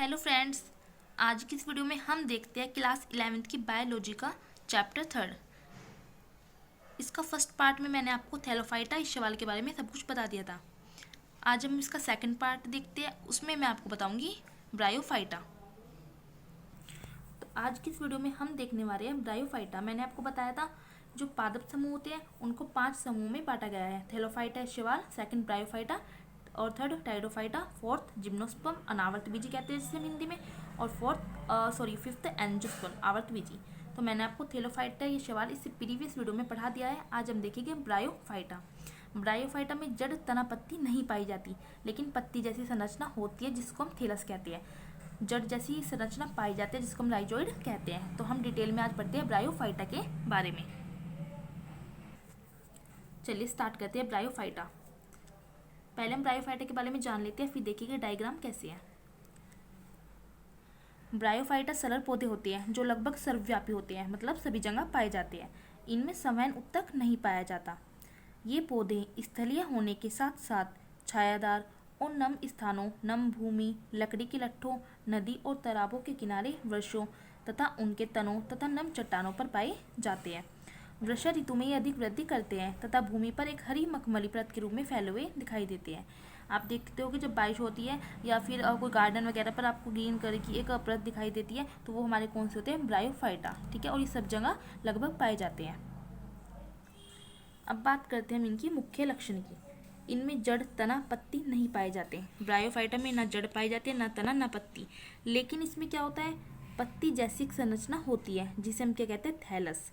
Hello friends, आज की इस वीडियो में हम देखते हैं क्लास 11th की बायोलॉजी का चैप्टर 3। इसका फर्स्ट पार्ट में मैंने आपको थैलोफाइटा इस सवाल के बारे में सब कुछ बता दिया था। आज हम इसका सेकंड पार्ट देखते हैं, उसमें मैं आपको बताऊंगी ब्रायोफाइटा। तो आज की इस वीडियो में हम देखने वाले हैं ब्रायोफाइटा। मैंने आपको बताया था जो पादप समूह होते हैं उनको 5 समूह में बांटा गया है। थैलोफाइटा शैवाल, सेकंड ब्रायोफाइटा और थर्ड टाइडोफाइटा, फोर्थ जिम्नोस्पर्म अनावर्तबीजी कहते हैं जिसे हम हिंदी में, और फिफ्थ एंजियोस्पर्म आवर्तबीजी। तो मैंने आपको थैलोफाइटा ये सवाल इससे प्रीवियस वीडियो में पढ़ा दिया है। आज हम देखेंगे ब्रायोफाइटा। ब्रायोफाइटा में जड़, तना, पत्ती नहीं पाई जाती, लेकिन पत्ती जैसी संरचना होती है जिसको हम थैलस कहते हैं। जड़ जैसी संरचना पाई जाती है जिसको हम राइजोइड कहते हैं। तो हम डिटेल में आज पढ़ते हैं ब्रायोफाइटा के बारे में। चलिए स्टार्ट करते हैं ब्रायोफाइटा। पहले हम ब्रायोफाइटा के बारे में जान लेते हैं, फिर देखेंगे डायग्राम कैसे है। ब्रायोफाइटा सरल पौधे होते हैं जो लगभग सर्वव्यापी होते हैं, मतलब सभी जगह पाए जाते हैं। इनमें संवहन उत्तक नहीं पाया जाता। ये पौधे स्थलीय होने के साथ साथ छायादार और नम स्थानों, नम भूमि, लकड़ी के लट्ठों, नदी और तालाबों के किनारे, वृक्षों तथा उनके तनों तथा नम चट्टानों पर पाए जाते हैं। वर्षा ऋतु में ये अधिक वृद्धि करते हैं तथा भूमि पर एक हरी मखमली परत के रूप में फैले हुए दिखाई देते हैं। आप देखते हो कि जब बारिश होती है या फिर कोई गार्डन वगैरह पर आपको ग्रीन कलर की एक परत दिखाई देती है, तो वो हमारे कौन से होते हैं? ब्रायोफाइटा। ठीक है, और ये सब जगह लगभग पाए जाते हैं। अब बात करते हैं हम इनकी मुख्य लक्षण की। इनमें जड़, तना, पत्ती नहीं पाए जाते। ब्रायोफाइटा में ना जड़ पाई जाती है, ना तना, ना पत्ती। लेकिन इसमें क्या होता है? पत्ती जैसी संरचना होती है जिसे हम क्या कहते हैं? थैलस।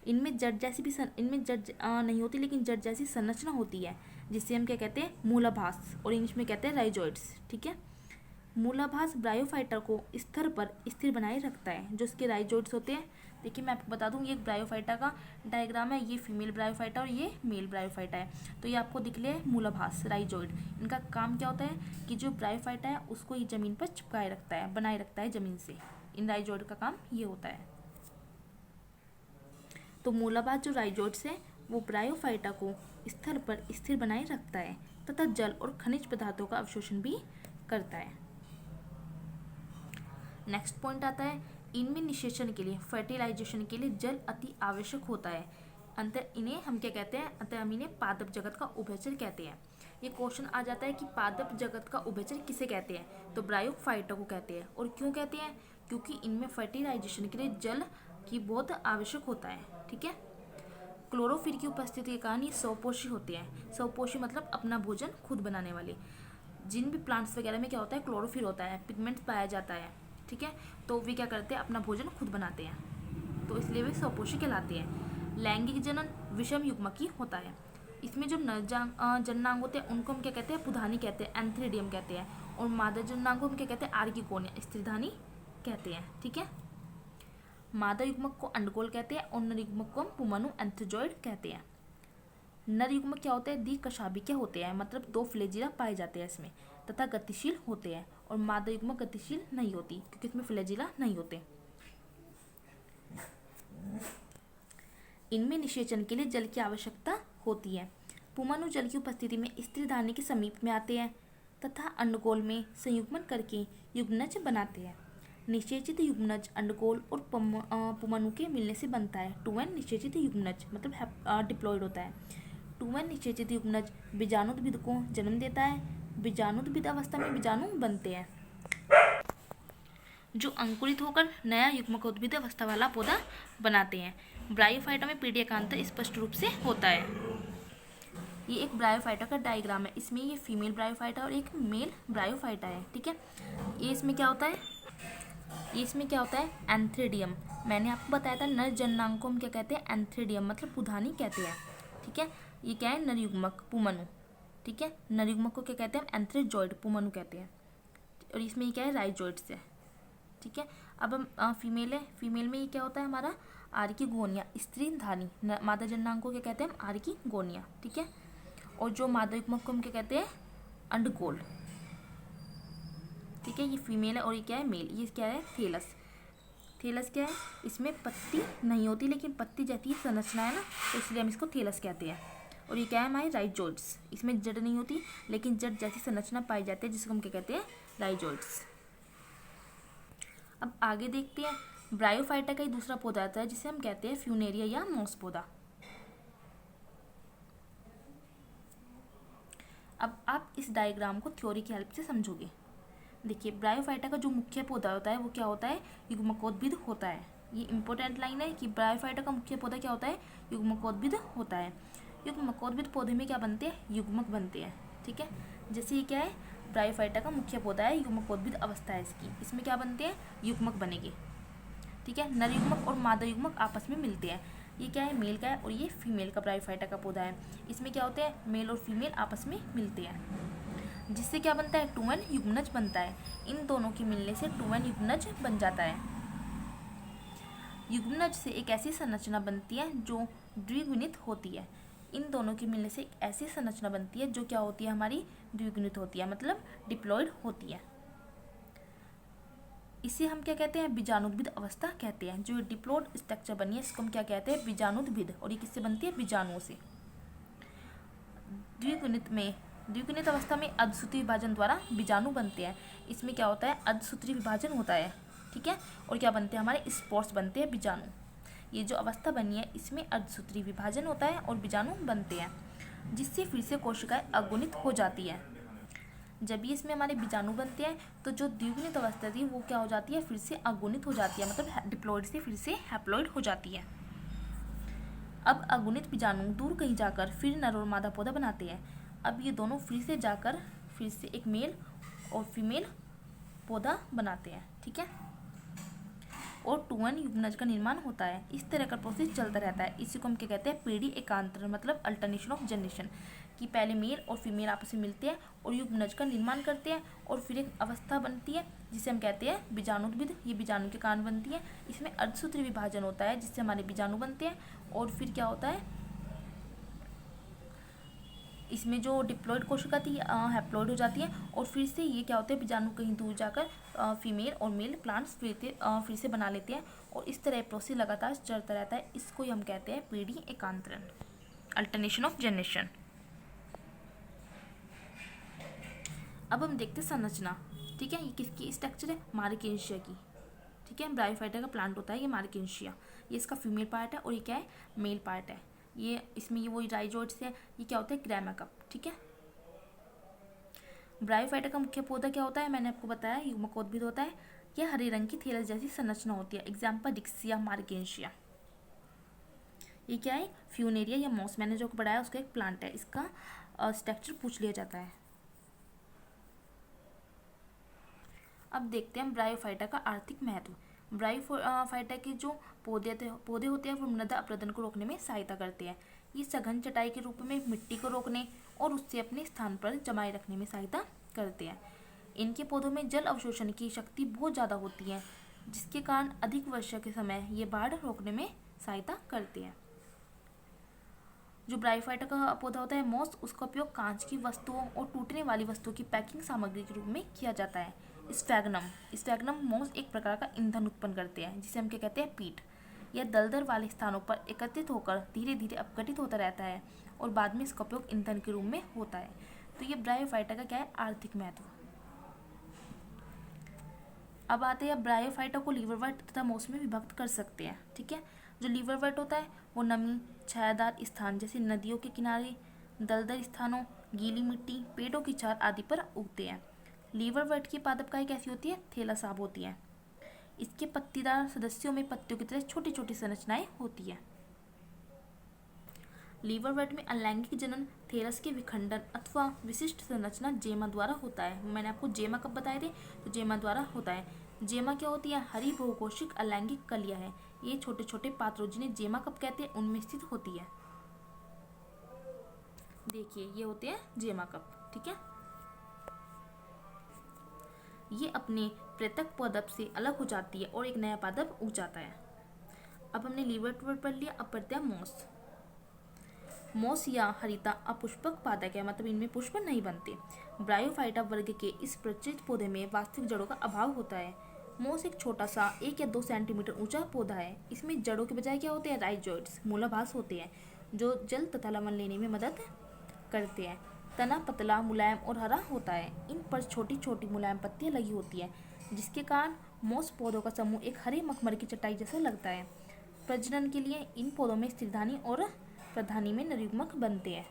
इनमें जड़ जैसी भी इनमें जड़ नहीं होती, लेकिन जड़ जैसी संरचना होती है जिसे हम क्या कहते हैं? मूलाभास, और इंग्लिश में कहते हैं राइजोइड्स। ठीक है, मूलाभास ब्रायोफाइटा को स्तर पर स्थिर बनाए रखता है। जो इसके राइजोइड्स होते हैं, देखिए मैं आपको बता दूं, ये एक ब्रायोफाइटा का डायग्राम है। ये फीमेल ब्रायोफाइटा और ये मेल ब्रायोफाइटा है। तो ये आपको दिख ले मूलाभास, राइजोइड। इनका काम क्या होता है कि जो ब्रायोफाइटा है उसको ये जमीन पर चिपकाए रखता है, बनाए रखता है जमीन से। इन राइजोइड का काम ये होता है। तो मूलाभास जो राइजोइड्स है वो ब्रायोफाइटा को स्थल पर स्थिर बनाए रखता है तथा जल और खनिज पदार्थों का अवशोषण भी करता है। नेक्स्ट पॉइंट आता है, इनमें निषेचन के लिए, फर्टिलाइजेशन के लिए जल अति आवश्यक होता है। अंतर इन्हें हम क्या कहते हैं? अंतर हम इन्हें पादप जगत का उभयचर कहते हैं। ये क्वेश्चन आ जाता है कि पादप जगत का उभयचर किसे कहते हैं? तो ब्रायोफाइटा को कहते हैं। और क्यों कहते हैं? क्योंकि इनमें फर्टिलाइजेशन के लिए जल की बहुत आवश्यक होता है। ठीक है, क्लोरोफिल की उपस्थिति के कारण ये स्वपोषी होते हैं। स्वपोषी मतलब अपना भोजन खुद बनाने वाले। जिन भी प्लांट्स वगैरह में क्या होता है? क्लोरोफिल होता है, पिगमेंट्स पाया जाता है। ठीक है, तो वे क्या करते हैं? अपना भोजन खुद बनाते हैं, तो इसलिए वे स्वपोषी कहलाते हैं। लैंगिक जनन विषम युग्मकी होता है। इसमें जो जननांग होते हैं उनको हम क्या कहते हैं? पुधानी कहते हैं, एंथ्रीडियम कहते हैं। और मादा जननांग को हम क्या कहते हैं? आर्किगोनिया, स्त्रीधानी कहते हैं। ठीक है, मादा युग्मक को अंडकोल कहते हैं और नर युग्मक को हम पुमनु एंथ्रोजॉइड कहते हैं। नर युग्मक क्या होते हैं? द्विकशाभिक्य होते हैं, मतलब 2 फ्लैजिला पाए जाते हैं इसमें, तथा गतिशील होते हैं। और मादा युग्मक गतिशील नहीं होती क्योंकि इसमें फ्लैजिला नहीं होते। इनमें निषेचन के लिए जल की आवश्यकता होती है। पुमनु जल की उपस्थिति में स्त्रीधानी के समीप में आते हैं तथा अंडकोल में संयुग्मन करके युग्मनज बनाते हैं। निषेचित युग्मनज अंडकोल और पुमनु के मिलने से बनता है 2n निषेचित युग्मनज, मतलब डिप्लॉइड होता है। 2n निषेचित युग्मनज बीजाणुद्भिद को जन्म देता है। बीजाणुद्भिद अवस्था में बीजाणु बनते हैं जो अंकुरित होकर नया युग्मकोद्भिद अवस्था वाला पौधा बनाते हैं। ब्रायोफाइटा में पीढ़ी का अंतर स्पष्ट रूप से होता है। ये एक ब्रायोफाइटा का डायग्राम है। इसमें ये फीमेल ब्रायोफाइटा और एक मेल ब्रायोफाइटा है। ठीक है, ये इसमें क्या होता है? इसमें क्या होता है? एंथ्रीडियम। मैंने आपको बताया था नर जननांग को हम क्या कहते हैं? एंथ्रीडियम, मतलब पुधानी कहते हैं। ठीक है, ये क्या है? नर युग्मक, पुमनु। ठीक है, नर युग्मक को क्या कहते हैं? हम एंथ्रोजॉइड, पुमनु कहते हैं। और इसमें ये क्या है? राइजोइड्स है। ठीक है, अब हम फीमेल है। फीमेल में ये क्या होता है हमारा? आर्किगोनिया, स्त्रीधानी। मादा जननांग को क्या कहते हैं? हम आर्किगोनिया। ठीक है, और जो मादा युग्मक को हम क्या कहते हैं? अंडकोल। ठीक है, ये फीमेल है और ये क्या है? मेल। ये क्या है? थैलस। थैलस क्या है? इसमें पत्ती नहीं होती, लेकिन पत्ती जैसी संरचना है ना, तो इसलिए हम इसको थैलस कहते हैं। और ये क्या है? हमारे राइजोइड्स। इसमें जड़ नहीं होती, लेकिन जड़ जैसी संरचना पाई जाती है जिसको हम क्या कहते हैं? राइजोइड्स। अब आगे देखते हैं, ब्रायोफाइटा का ही दूसरा पौधा आता है जिसे हम कहते हैं फ्यूनेरिया या मॉस पौधा। अब आप इस डायग्राम को थ्योरी की हेल्प से समझोगे। देखिए, ब्रायोफाइटा का जो मुख्य पौधा होता है वो क्या होता है, युग्मकोद्भिद होता है। ये इंपॉर्टेंट लाइन है कि ब्रायोफाइटा का मुख्य पौधा क्या होता है, युग्मकोद्भिद होता है। युग्मकोद्भिद पौधे में क्या बनते हैं, युग्मक बनते हैं। ठीक है, जैसे ये क्या है, ब्रायोफाइटा का मुख्य पौधा है, युग्मकोद्भिद अवस्था है इसकी, इसमें क्या बनते हैं, युग्मक बनेंगे। ठीक है, नर युग्मक और मादा युग्मक आपस में मिलते हैं। ये क्या है, मेल का है और ये फीमेल का ब्रायोफाइटा का पौधा है। इसमें क्या होते हैं, मेल और फीमेल आपस में मिलते हैं, जिससे क्या बनता है, 2n युग्मनज बनता है। इन दोनों के मिलने से 2n युग्मनज बन जाता है। युग्मनज से एक ऐसी संरचना बनती है जो द्विगुणित होती है। इन दोनों के मिलने से एक ऐसी संरचना बनती है जो क्या होती है, हमारी द्विगुणित होती है, मतलब डिप्लॉइड होती है। इसे हम क्या कहते हैं, बीजाणुद्भिद अवस्था कहते हैं। जो डिप्लॉइड स्ट्रक्चर बनी है इसको हम क्या कहते हैं, बीजाणुद्भिद। और ये किससे बनती है, बीजाणुओं से। द्विगुणित अवस्था में अर्धसूत्री विभाजन द्वारा बीजाणु बनते हैं। इसमें क्या होता है, अर्धसूत्री विभाजन होता है। ठीक है, और क्या बनते हैं, हमारे स्पोर्स बनते हैं, बीजाणु। ये जो अवस्था बनी है इसमें अर्धसूत्री विभाजन होता है और बीजाणु बनते हैं, जिससे फिर से कोशिकाएं अगुणित हो जाती है। जब भी इसमें हमारे बीजाणु बनते हैं तो जो द्विगुणित अवस्था थी वो क्या हो जाती है, फिर से अगुणित हो जाती है, मतलब डिप्लॉइड से फिर से हैप्लॉइड हो जाती है। अब अगुणित बीजाणु दूर कहीं जाकर फिर नर और मादा पौधा बनाते हैं। अब ये दोनों फिर से जाकर फिर से एक मेल और फीमेल पौधा बनाते हैं। ठीक है, और 2n युग्मनज का निर्माण होता है। इस तरह का प्रोसेस चलता रहता है। इसी को हम क्या कहते हैं, पीढ़ी एकांतरण, मतलब अल्टरनेशन ऑफ जनरेशन, कि पहले मेल और फीमेल आपस में मिलते हैं और युग्मनज का निर्माण करते हैं और फिर एक अवस्था बनती है जिसे हम कहते हैं बीजाणुद्भिद। ये बीजाणु के कारण बनती है। इसमें अर्धसूत्री विभाजन होता है जिससे हमारे बीजाणु बनते हैं और फिर क्या होता है, इसमें जो डिप्लॉइड कोशिका थी हैप्लॉइड हो जाती है और फिर से ये क्या होते हैं, बीजाणु कहीं दूर जाकर फीमेल और मेल प्लांट्स फिर से बना लेते हैं और इस तरह प्रोसेस लगातार चलता रहता है। इसको ही हम कहते हैं पीढ़ी एकांतरण, अल्टरनेशन ऑफ जनरेशन। अब हम देखते हैं संरचना। ठीक है, ये किसकी स्ट्रक्चर है, मार्केंशिया की। ठीक है, ब्रायोफाइटा का प्लांट होता है ये मार्केंशिया। ये इसका फीमेल पार्ट है और ये क्या है, मेल पार्ट है। ये इसमें ये वही राइजोइड्स है। ये क्या होता है, ग्रामेकप। ठीक है, ब्रायोफाइटा का मुख्य पौधा क्या होता है, मैंने आपको बताया युग्मकोद्भिद होता है। यह हरे रंग की थैलस जैसी संरचना होती है। Example Dicksonia, Marchantia. ये क्या है, फ्यूनेरिया या मॉस, मैंने जो पढ़ाया उसका एक प्लांट है। इसका स्ट्रक्चर पूछ लिया जाता है। अब देखते हैं ब्रायोफाइटा का आर्थिक महत्व। ब्रायोफाइटा के जो पौधे होते हैं वो मृदा अपरदन को रोकने में सहायता करते हैं। ये सघन चटाई के रूप में मिट्टी को रोकने और उससे अपने स्थान पर जमाए रखने में सहायता करते हैं। इनके पौधों में जल अवशोषण की शक्ति बहुत ज़्यादा होती है, जिसके कारण अधिक वर्षा के समय ये बाढ़ रोकने में सहायता करते हैं। जो ब्रायोफाइटा का पौधा होता है मॉस, उसका उपयोग कांच की वस्तुओं और टूटने वाली वस्तुओं की पैकिंग सामग्री के रूप में किया जाता है। स्फैग्नम मॉस एक प्रकार का ईंधन उत्पन्न करते हैं जिसे हम क्या कहते हैं, पीट। यह दलदल वाले स्थानों पर एकत्रित होकर धीरे धीरे अपघटित होता रहता है और बाद में इसका उपयोग ईंधन के रूप में होता है। तो ये ब्रायोफाइटा का क्या है, आर्थिक महत्व। अब आते हैं, ब्रायोफाइटा को लीवरवर्ट तथा मॉस में विभक्त कर सकते हैं। ठीक है, जो लीवरवर्ट होता है वो नमी, छायादार स्थान जैसे नदियों के किनारे, दलदल स्थानों, गीली मिट्टी, पेड़ों की छाल आदि पर उगते हैं। लीवरवर्ट की पादपकाई कैसी होती है, थैलासाब होती है। इसके पत्तीदार सदस्यों में पत्तियों की तरह छोटी छोटी संरचनाएं होती है। लीवरवर्ट में अलैंगिक जनन थैलस के विखंडन अथवा विशिष्ट संरचना जेमा द्वारा होता है। मैंने आपको जेमा कब बताए थे, तो जेमा द्वारा होता है। जेमा क्या होती है, हरी बहुकोशिक अलैंगिक कलियां है। ये छोटे छोटे पात्रों जिन्हें जेमा कब कहते हैं उनमें स्थित होती है। देखिए ये होते हैं जेमा कप। ठीक है, ये अपने पृथक पादप से अलग हो जाती है और एक नया पादप उग जाता है। अब हमने लीवरवर्ट पढ़ लिया। अब पढ़ते हैं मॉस या हरिता अपुष्पक पादप है, मतलब इनमें पुष्प नहीं बनते। ब्रायोफाइटा वर्ग के इस प्रचलित पौधे में वास्तविक जड़ों का अभाव होता है। मॉस एक छोटा सा 1 या 2 सेंटीमीटर ऊंचा पौधा है। इसमें जड़ों के बजाय क्या होते हैं, राइजोइड्स, मूलाभास होते हैं जो जल तथा लवण लेने में मदद करते हैं। तना पतला, मुलायम और हरा होता है। इन पर छोटी छोटी मुलायम पत्तियां लगी होती हैं जिसके कारण मोस पौधों का समूह एक हरे मखमल की चटाई जैसा लगता है। प्रजनन के लिए इन पौधों में स्त्रीधानी और प्रधानी में नरयुग्मक बनते हैं।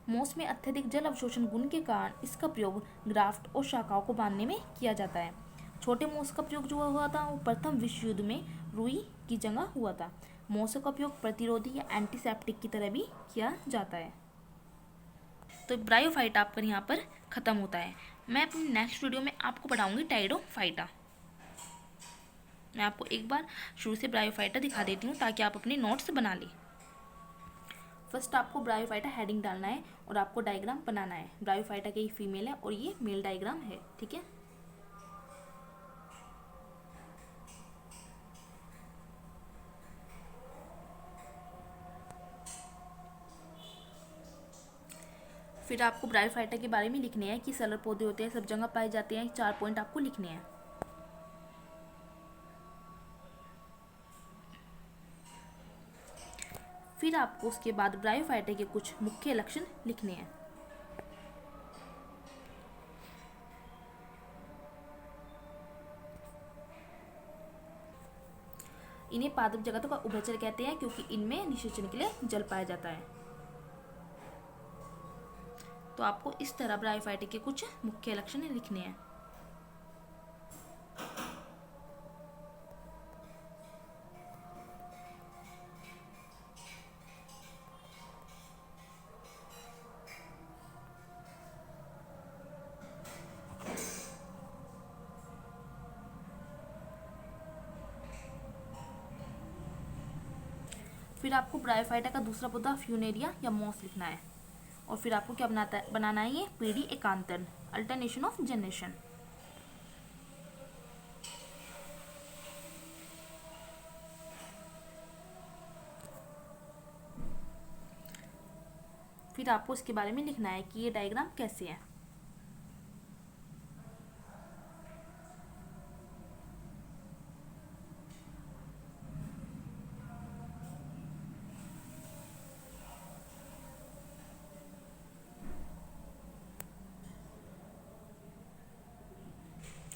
मोस में अत्यधिक जल अवशोषण गुण के कारण इसका प्रयोग ग्राफ्ट और शाखाओं को बांधने में किया जाता है। छोटे मोस का प्रयोग जो हुआ था वो प्रथम विश्व युद्ध में रुई की जगह हुआ था। मोसों का उपयोग प्रतिरोधी या एंटीसेप्टिक की तरह भी किया जाता है। तो ब्रायोफाइटा आपका यहाँ पर खत्म होता है। मैं अपनी नेक्स्ट वीडियो में आपको पढ़ाऊंगी टाइडोफाइटा। मैं आपको एक बार शुरू से ब्रायोफाइटा दिखा देती हूँ ताकि आप अपने नोट्स बना लें। फर्स्ट आपको ब्रायोफाइटा हेडिंग डालना है और आपको डायग्राम बनाना है। ब्रायोफाइटा के ये फीमेल है और ये मेल डायग्राम है, ठीक है। फिर आपको ब्रायोफाइटा के बारे में लिखने हैं कि सेलर पौधे होते हैं, सब जगह पाए जाते हैं। 4 पॉइंट आपको लिखने हैं। फिर आपको उसके बाद ब्रायोफाइटा के कुछ मुख्य लक्षण लिखने हैं। इन्हें पादप जगतों का उभयचर कहते हैं क्योंकि इनमें निषेचन के लिए जल पाया जाता है। तो आपको इस तरह ब्रायोफाइटा के कुछ मुख्य लक्षण लिखने हैं। फिर आपको ब्रायोफाइटा का दूसरा पौधा फ्यूनेरिया या मॉस लिखना है। और फिर आपको क्या बनाना है, ये पीढ़ी एकांतरण, अल्टरनेशन ऑफ जनरेशन। फिर आपको इसके बारे में लिखना है कि ये डायग्राम कैसे है।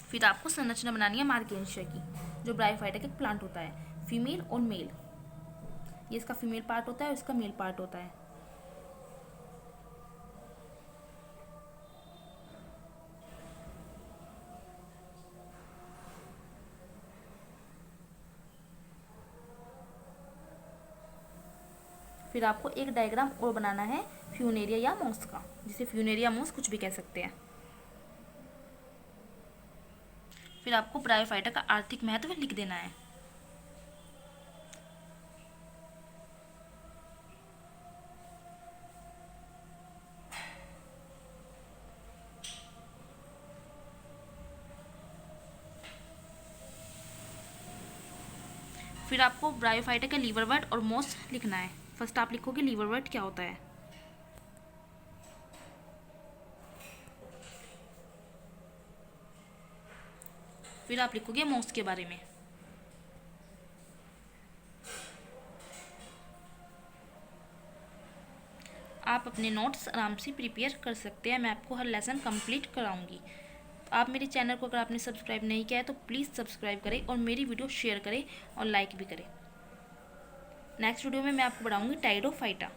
फिर आपको संरचना बनानी है मार्केंशिया की, जो ब्रायोफाइटा का प्लांट होता है, फीमेल और मेल। ये इसका फीमेल पार्ट होता है और इसका मेल पार्ट होता है। फिर आपको एक डायग्राम और बनाना है फ्यूनेरिया या मॉस का, जिसे फ्यूनेरिया मॉस कुछ भी कह सकते हैं। फिर आपको ब्रायोफाइटा का आर्थिक महत्व लिख देना है। फिर आपको ब्रायोफाइटा का लीवरवर्ट और मॉस लिखना है। फर्स्ट आप लिखोगे लीवरवर्ट क्या होता है। फिर आप लिखोगे मॉस के बारे में। आप अपने नोट्स आराम से प्रिपेयर कर सकते हैं। मैं आपको हर लेसन कंप्लीट कराऊंगी। आप मेरे चैनल को अगर आपने सब्सक्राइब नहीं किया है तो प्लीज़ सब्सक्राइब करें और मेरी वीडियो शेयर करें और लाइक भी करें। नेक्स्ट वीडियो में मैं आपको पढ़ाऊंगी टाइडोफाइटा।